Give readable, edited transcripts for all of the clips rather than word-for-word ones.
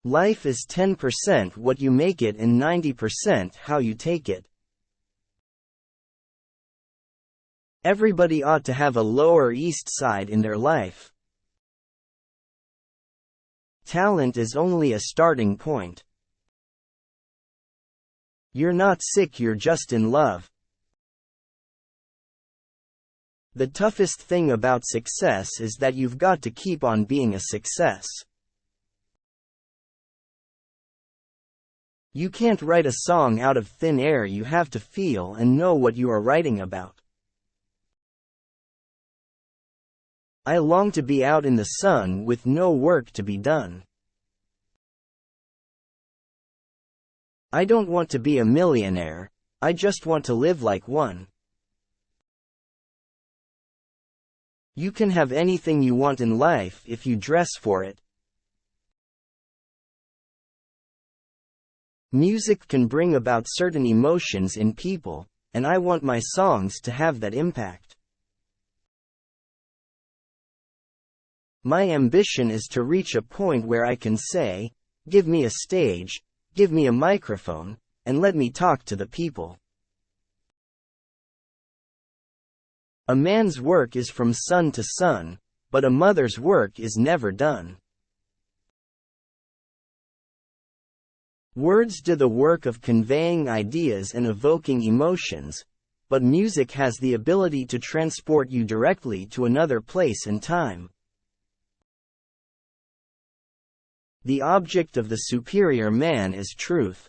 Life is 10% what you make it and 90% how you take it. Everybody ought to have a Lower East Side in their life. Talent is only a starting point. You're not sick, you're just in love. The toughest thing about success is that you've got to keep on being a success. You can't write a song out of thin air, you have to feel and know what you are writing about. I long to be out in the sun with no work to be done. I don't want to be a millionaire, I just want to live like one. You can have anything you want in life if you dress for it. Music can bring about certain emotions in people, and I want my songs to have that impact. My ambition is to reach a point where I can say, give me a stage, give me a microphone, and let me talk to the people. A man's work is from sun to sun, but a mother's work is never done. Words do the work of conveying ideas and evoking emotions, but music has the ability to transport you directly to another place and time. The object of the superior man is truth.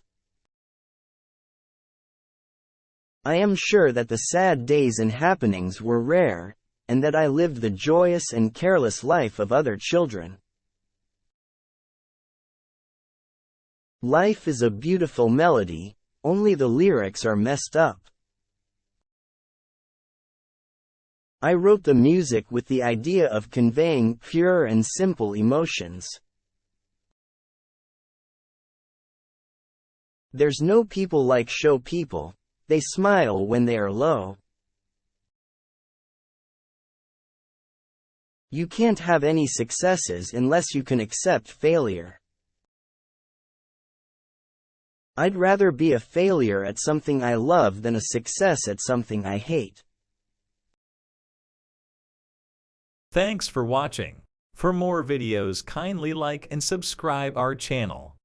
I am sure that the sad days and happenings were rare, and that I lived the joyous and careless life of other children. Life is a beautiful melody, only the lyrics are messed up. I wrote the music with the idea of conveying pure and simple emotions. There's no people like show people, they smile when they are low. You can't have any successes unless you can accept failure. I'd rather be a failure at something I love than a success at something I hate. Thanks for watching. For more videos, kindly like and subscribe our channel.